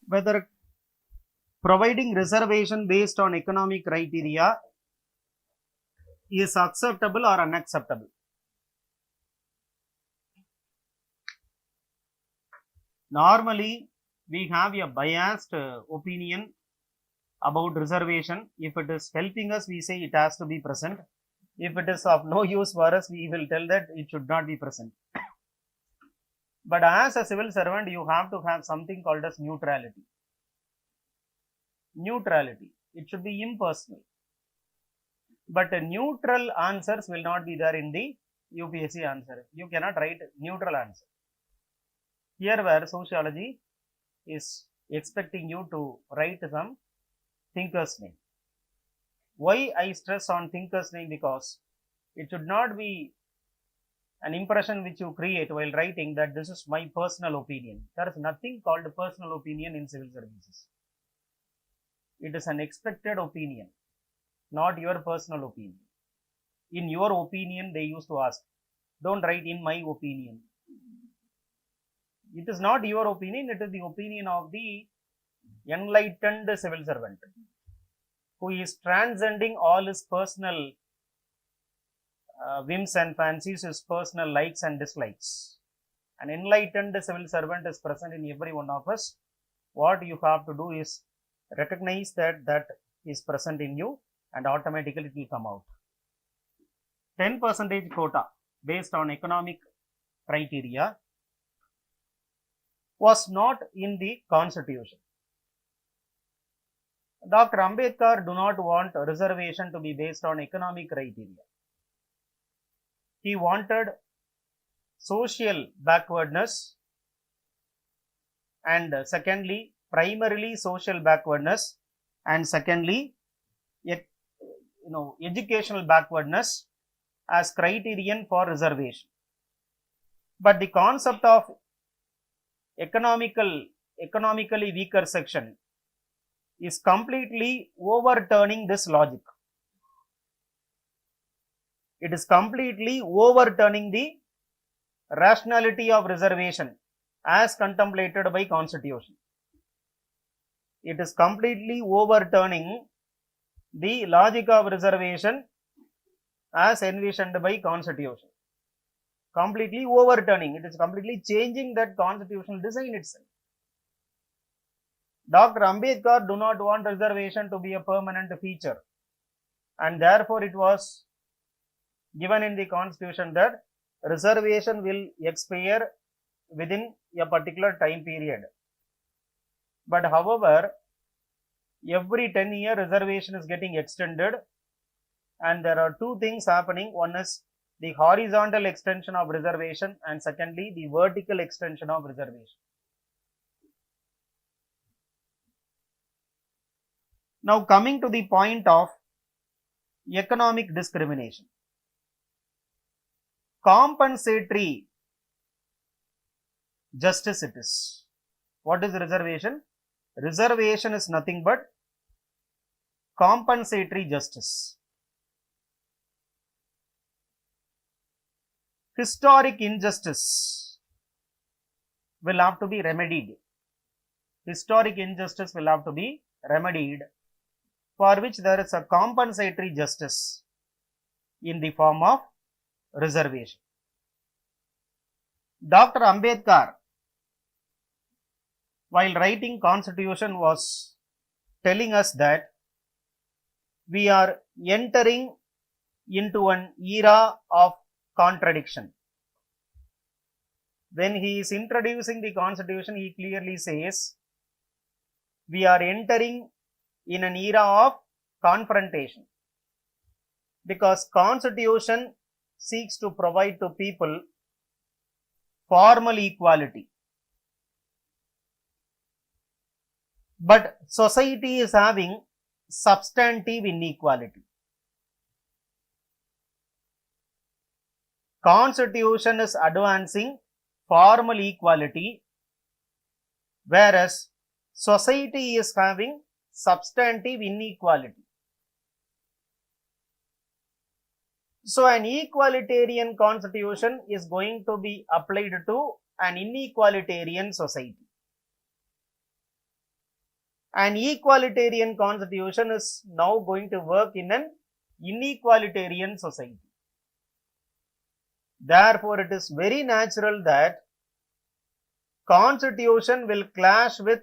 whether providing reservation based on economic criteria is acceptable or unacceptable. Normally, we have a biased opinion about reservation. If it is helping us, we say it has to be present. If it is of no use for us, we will tell that it should not be present. But as a civil servant, you have to have something called as neutrality. Neutrality. It should be impersonal. But neutral answers will not be there in the UPSC answer. You cannot write neutral answer. Here where sociology is expecting you to write some thinker's name. Why I stress on thinker's name? Because it should not be an impression which you create while writing that this is my personal opinion. There is nothing called personal opinion in civil services. It is an expected opinion, not your personal opinion. In your opinion, they used to ask, don't write in my opinion. It is not your opinion, it is the opinion of the enlightened civil servant who is transcending all his personal whims and fancies, his personal likes and dislikes. An enlightened civil servant is present in every one of us. What you have to do is recognize that is present in you and automatically it will come out. 10% quota based on economic criteria was not in the constitution. Dr. Ambedkar do not want reservation to be based on economic criteria. He wanted social backwardness and secondly, primarily social backwardness and secondly, educational backwardness as criterion for reservation. But the concept of economically weaker section is completely overturning this logic. It is completely overturning the rationality of reservation as contemplated by constitution. It is completely overturning the logic of reservation as envisioned by constitution. Completely overturning. It is completely changing that constitutional design itself. Dr. Ambedkar do not want reservation to be a permanent feature, and therefore it was given in the constitution that reservation will expire within a particular time period. But however, every 10-year reservation is getting extended, and there are two things happening. One is the horizontal extension of reservation and secondly the vertical extension of reservation. Now coming to the point of economic discrimination. Compensatory justice it is. What is reservation? Reservation is nothing but compensatory justice. Historic injustice will have to be remedied. Historic injustice will have to be remedied, for which there is a compensatory justice in the form of reservation. Dr. Ambedkar, while writing constitution, was telling us that we are entering into an era of contradiction. When he is introducing the constitution, he clearly says we are entering in an era of confrontation, because constitution seeks to provide to people formal equality, but society is having substantive inequality. Constitution is advancing formal equality, whereas society is having substantive inequality. So an equalitarian constitution is going to be applied to an inequalitarian society. An equalitarian constitution is now going to work in an inequalitarian society. Therefore, it is very natural that constitution will clash with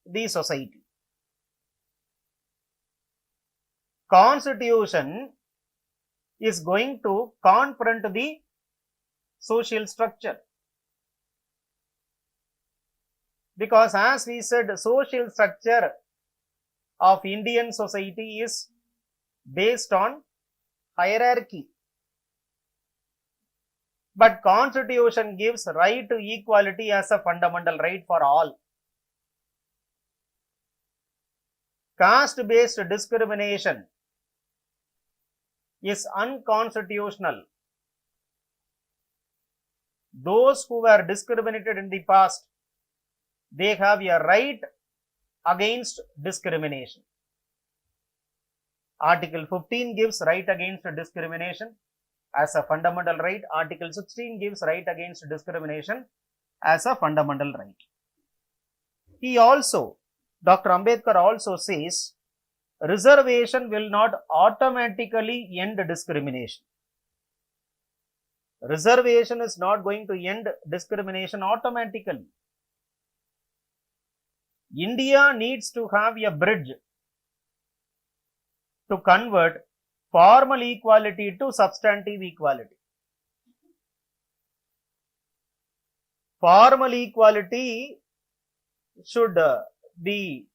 the society. Constitution is going to confront the social structure. Because as we said, social structure of Indian society is based on hierarchy. But constitution gives right to equality as a fundamental right for all. Caste-based discrimination is unconstitutional. Those who were discriminated in the past, they have a right against discrimination. Article 15 gives right against discrimination as a fundamental right. Article 16 gives right against discrimination as a fundamental right. He also, Dr. Ambedkar also says, reservation will not automatically end discrimination. Reservation is not going to end discrimination automatically. India needs to have a bridge to convert formal equality to substantive equality. Formal equality should be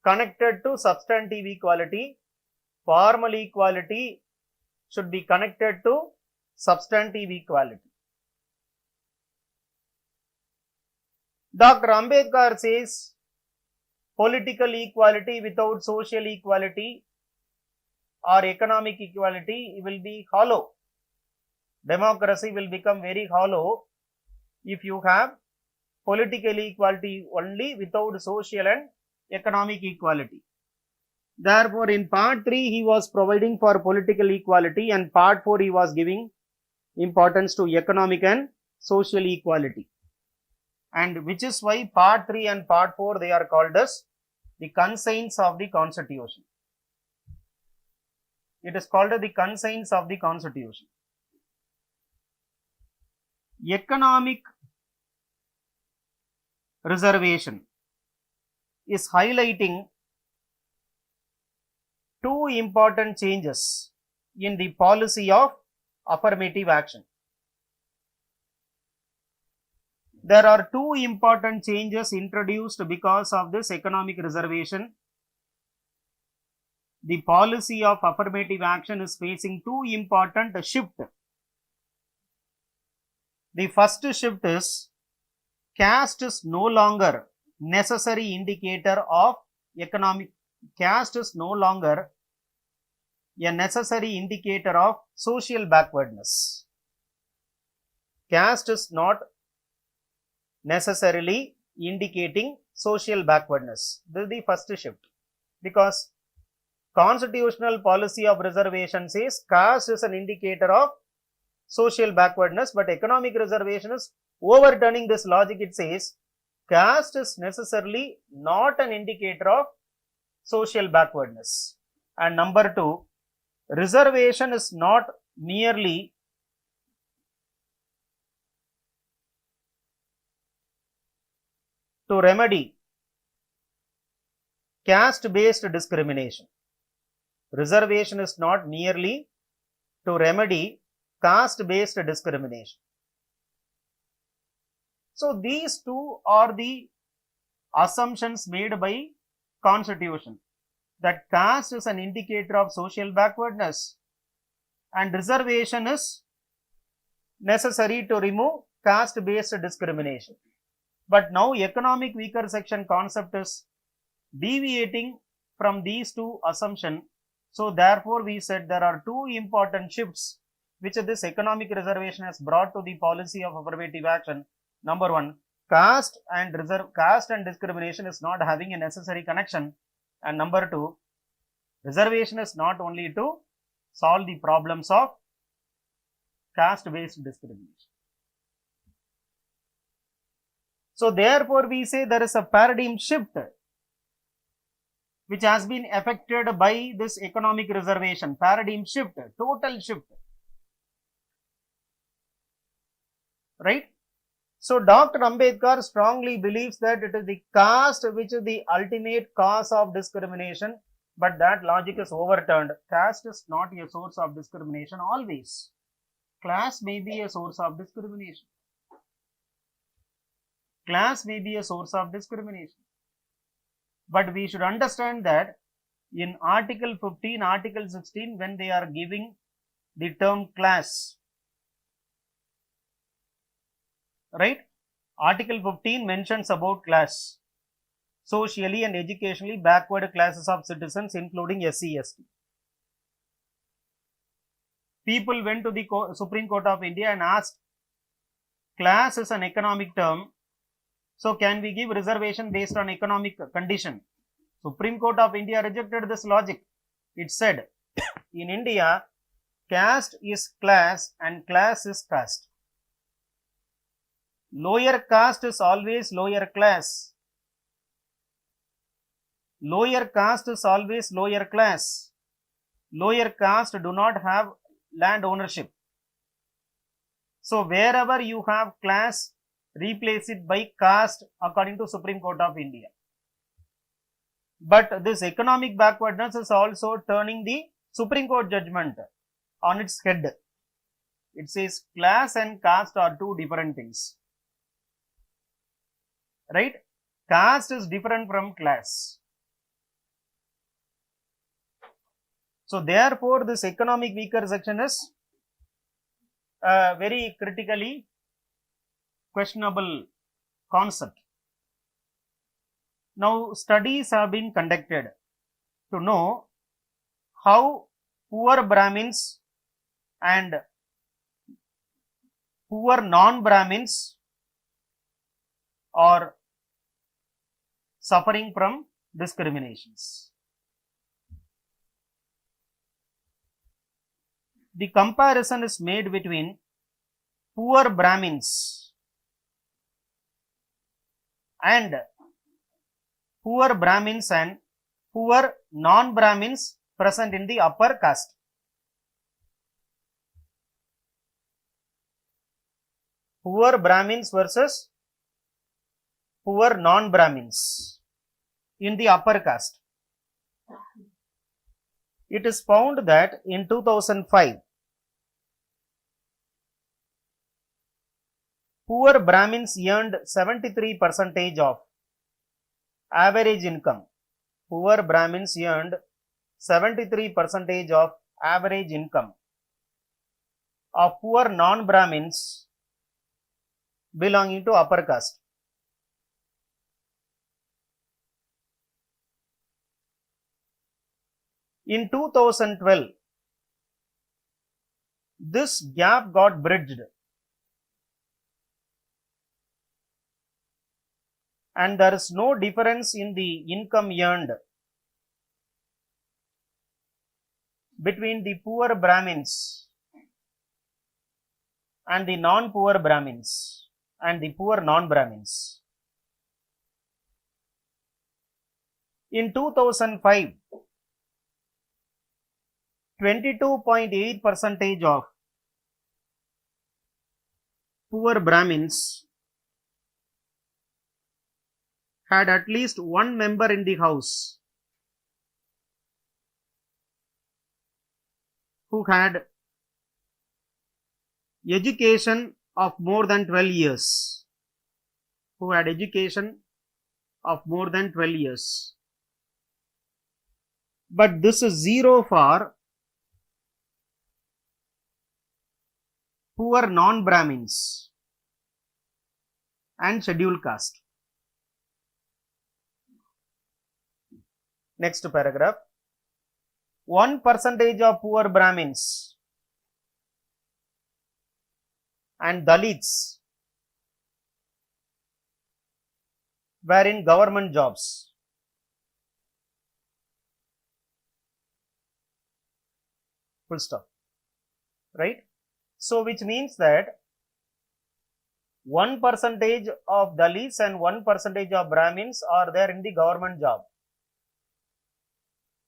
connected to substantive equality. Formal equality should be connected to substantive equality. Dr. Ambedkar says political equality without social equality or economic equality will be hollow. Democracy will become very hollow if you have political equality only without social and economic equality. Therefore, in part 3 he was providing for political equality, and part 4 he was giving importance to economic and social equality. And which is why part 3 and part 4 they are called as the conscience of the constitution. It is called the conscience of the constitution. Economic reservation is highlighting two important changes in the policy of affirmative action. There are two important changes introduced because of this economic reservation. The policy of affirmative action is facing two important shifts. The first shift is caste is no longer necessary indicator of economic. Caste is no longer a necessary indicator of social backwardness. Caste is not necessarily indicating social backwardness. This is the first shift, because constitutional policy of reservation says caste is an indicator of social backwardness, but economic reservation is overturning this logic. It says caste is necessarily not an indicator of social backwardness. And number two, reservation is not merely to remedy caste-based discrimination. Reservation is not merely to remedy caste-based discrimination. So these two are the assumptions made by constitution, that caste is an indicator of social backwardness and reservation is necessary to remove caste-based discrimination. But now economic weaker section concept is deviating from these two assumptions. So therefore we said there are two important shifts which this economic reservation has brought to the policy of affirmative action. Number one, caste and discrimination is not having a necessary connection. And number two, reservation is not only to solve the problems of caste-based discrimination. So therefore we say there is a paradigm shift which has been affected by this economic reservation, paradigm shift, total shift, right? So Dr. Ambedkar strongly believes that it is the caste which is the ultimate cause of discrimination, but that logic is overturned. Caste is not a source of discrimination always. Class may be a source of discrimination. Class may be a source of discrimination. But we should understand that in Article 15, Article 16, when they are giving the term class, right? Article 15 mentions about class, socially and educationally backward classes of citizens, including SC, ST. People went to the Supreme Court of India and asked, class is an economic term, so can we give reservation based on economic condition? Supreme Court of India rejected this logic. It said, in India, caste is class and class is caste. Lower caste is always lower class. Lower caste is always lower class. Lower caste do not have land ownership. So wherever you have class, replace it by caste according to Supreme Court of India. But this economic backwardness is also turning the Supreme Court judgment on its head. It says class and caste are two different things. Right? Caste is different from class. So therefore, this economic weaker section is very critically questionable concept. Now, studies have been conducted to know how poor Brahmins and poor non-Brahmins are suffering from discriminations. The comparison is made between poor Brahmins and poor non-Brahmins present in the upper caste. Poor Brahmins versus poor non-Brahmins in the upper caste. It is found that in 2005, poor Brahmins earned 73% of average income. Poor Brahmins earned 73% of average income of poor non-Brahmins belonging to upper caste. In 2012, this gap got bridged and there is no difference in the income earned between the poor Brahmins and the non-poor Brahmins and the poor non-Brahmins. In 2005, 22.8% of poor Brahmins had at least one member in the house who had education of more than 12 years. Who had education of more than 12 years. But this is zero for poor non-Brahmins and scheduled caste. Next paragraph. 1% of poor Brahmins and Dalits were in government jobs. Full stop. Right? So, which means that 1% of Dalits and 1% of Brahmins are there in the government job.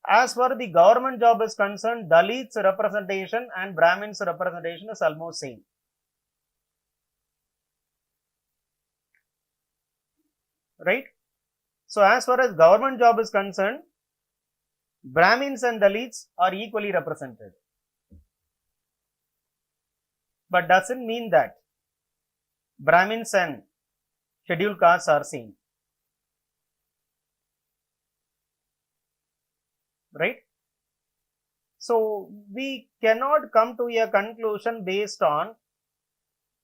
As far as the government job is concerned, Dalits representation and Brahmins representation is almost same. Right? So as far as government job is concerned, Brahmins and Dalits are equally represented. But doesn't mean that Brahmins and scheduled castes are same. Right? So we cannot come to a conclusion based on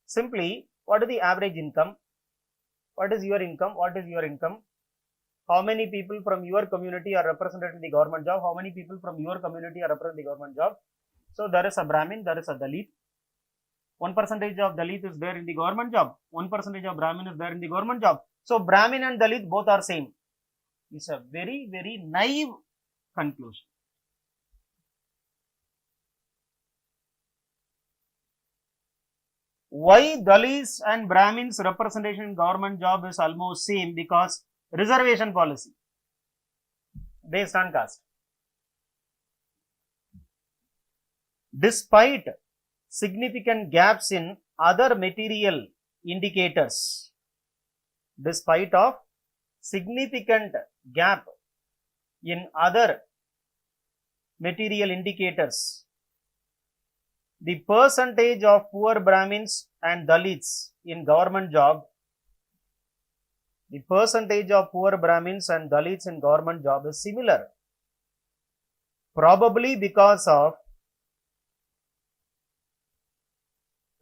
simply what is the average income, what is your income, what is your income, how many people from your community are represented in the government job, how many people from your community are represented in the government job. So there is a Brahmin, there is a Dalit. 1% of Dalit is there in the government job, 1% of Brahmin is there in the government job. So Brahmin and Dalit both are same. It's a very, very naive conclusion. Why Dalits and Brahmins representation in government job is almost same? Because reservation policy based on caste. Despite significant gaps in other material indicators, despite of significant gap in other material indicators, the percentage of poor Brahmins and Dalits in government job, the percentage of poor Brahmins and Dalits in government job is similar. Probably because of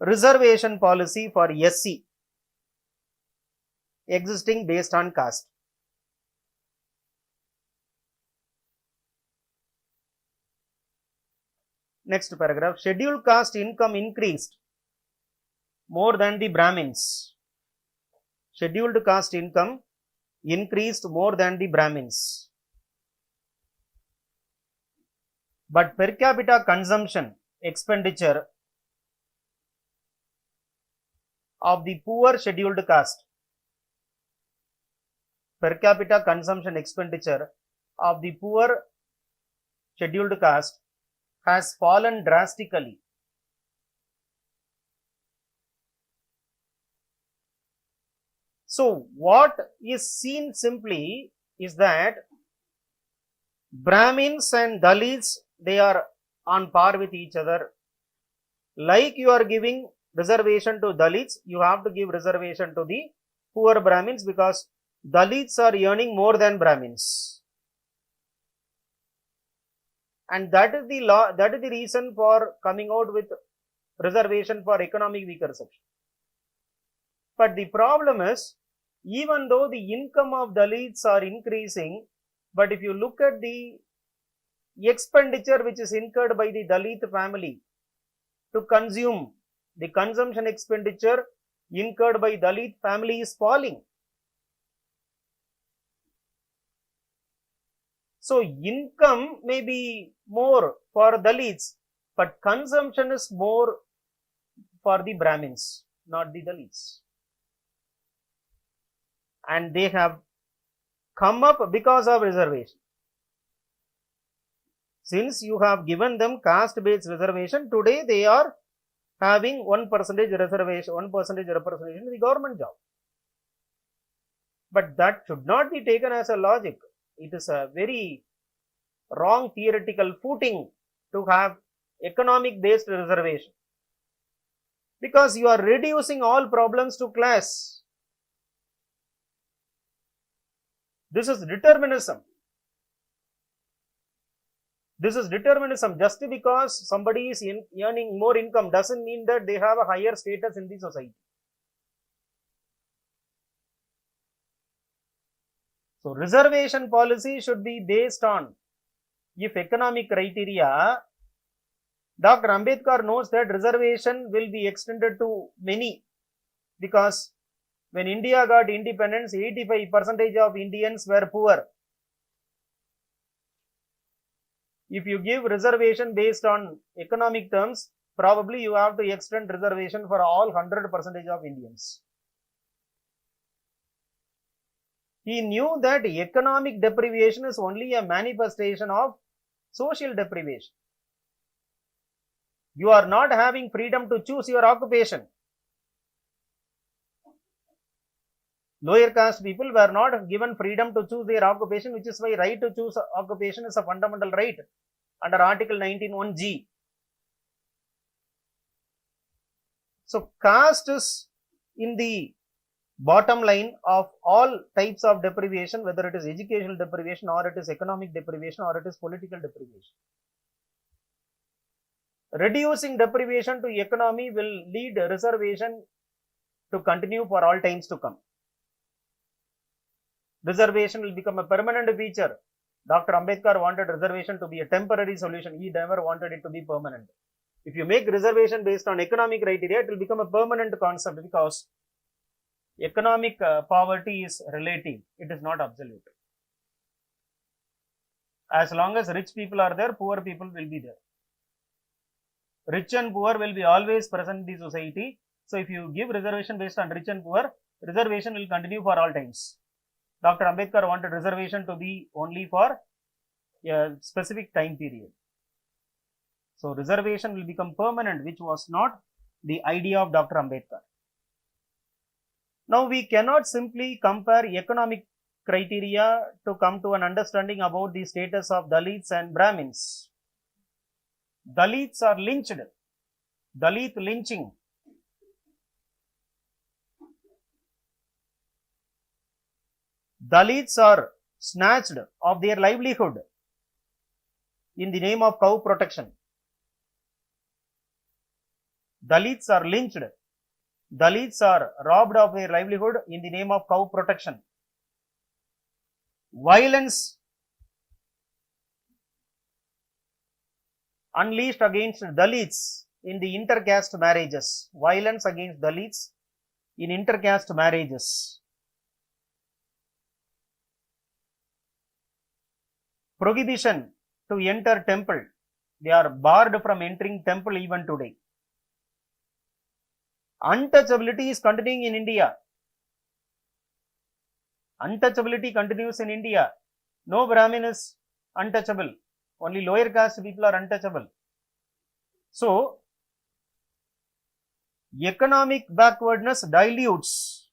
reservation policy for SC existing based on caste. Next paragraph, scheduled caste income increased more than the Brahmins. Scheduled caste income increased more than the Brahmins. But per capita consumption expenditure of the poor scheduled caste, per capita consumption expenditure of the poor scheduled caste has fallen drastically. So what is seen simply is that Brahmins and Dalits, they are on par with each other. Like you are giving reservation to Dalits, you have to give reservation to the poor Brahmins, because Dalits are earning more than Brahmins. And that is the law, that is the reason for coming out with reservation for economic weaker section. But the problem is, even though the income of Dalits are increasing, but if you look at the expenditure which is incurred by the Dalit family to consume, the consumption expenditure incurred by Dalit family is falling. So income may be more for Dalits, but consumption is more for the Brahmins, not the Dalits. And they have come up because of reservation. Since you have given them caste-based reservation, today they are having 1% reservation, 1% representation in the government job. But that should not be taken as a logic. It is a very wrong theoretical footing to have economic based reservation, because you are reducing all problems to class. This is determinism. This is determinism. Just because somebody is earning more income doesn't mean that they have a higher status in the society. So reservation policy should be based on, if economic criteria, Dr. Ambedkar knows that reservation will be extended to many, because when India got independence, 85% of Indians were poor. If you give reservation based on economic terms, probably you have to extend reservation for all 100% of Indians. He knew that economic deprivation is only a manifestation of Social deprivation. You are not having freedom to choose your occupation. Lower caste people were not given freedom to choose their occupation, which is why right to choose occupation is a fundamental right under Article 19(1)(g). So caste is in the bottom line of all types of deprivation, whether it is educational deprivation or it is economic deprivation or it is political deprivation. Reducing deprivation to economy will lead reservation to continue for all times to come. Reservation will become a permanent feature. Dr. Ambedkar wanted reservation to be a temporary solution. He never wanted it to be permanent. If you make reservation based on economic criteria, it will become a permanent concept because economic poverty is relative. It is not absolute. As long as rich people are there, poor people will be there. Rich and poor will be always present in the society. So if you give reservation based on rich and poor, reservation will continue for all times. Dr. Ambedkar wanted reservation to be only for a specific time period. So reservation will become permanent, which was not the idea of Dr. Ambedkar. Now we cannot simply compare economic criteria to come to an understanding about the status of Dalits and Brahmins. Dalits are lynched. Dalit lynching. Dalits are snatched of their livelihood in the name of cow protection. Dalits are lynched. Dalits are robbed of their livelihood in the name of cow protection. Violence unleashed against Dalits in the intercaste marriages. Violence against Dalits in intercaste marriages. Prohibition to enter temple. They are barred from entering temple even today. Untouchability is continuing in India. Untouchability continues in India. No Brahmin is untouchable. Only lower caste people are untouchable. So, economic backwardness dilutes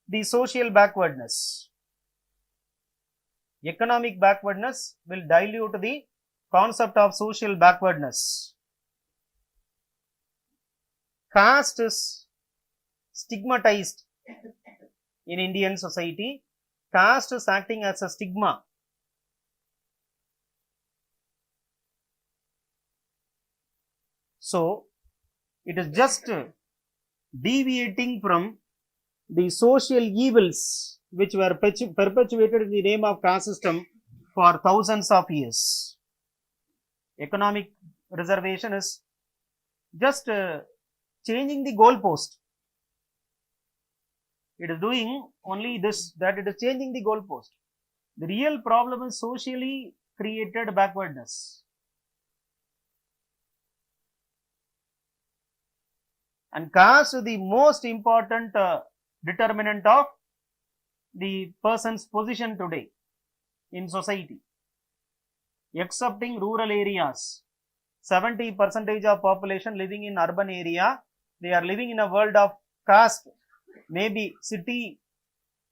the social backwardness. Economic backwardness will dilute the concept of social backwardness. Caste is stigmatized in Indian society. Caste is acting as a stigma. So, it is just deviating from the social evils which were perpetuated in the name of caste system for thousands of years. Economic reservation is just changing the goalpost. It is doing only this, that it is changing the goalpost. The real problem is socially created backwardness. And caste is the most important determinant of the person's position today in society. Excepting rural areas, 70% of population living in urban area, they are living in a world of caste. Maybe city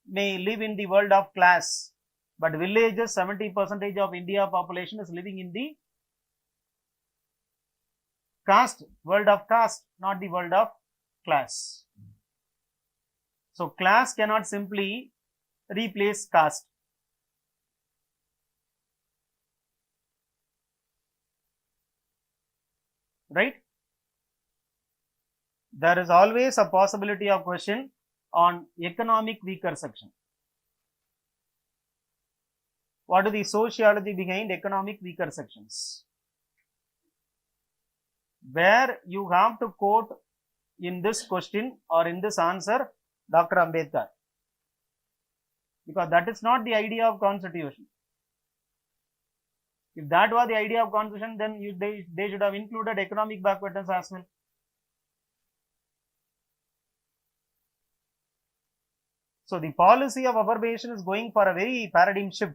may live in the world of class, but villages, 70% of India population is living in the caste, world of caste, not the world of class. So class cannot simply replace caste. Right? There is always a possibility of question on economic weaker section. What is the sociology behind economic weaker sections? Where you have to quote in this question or in this answer Dr. Ambedkar, because that is not the idea of constitution. If that was the idea of constitution, then they should have included economic backwardness as well. So the policy of affirmation is going for a very paradigm shift.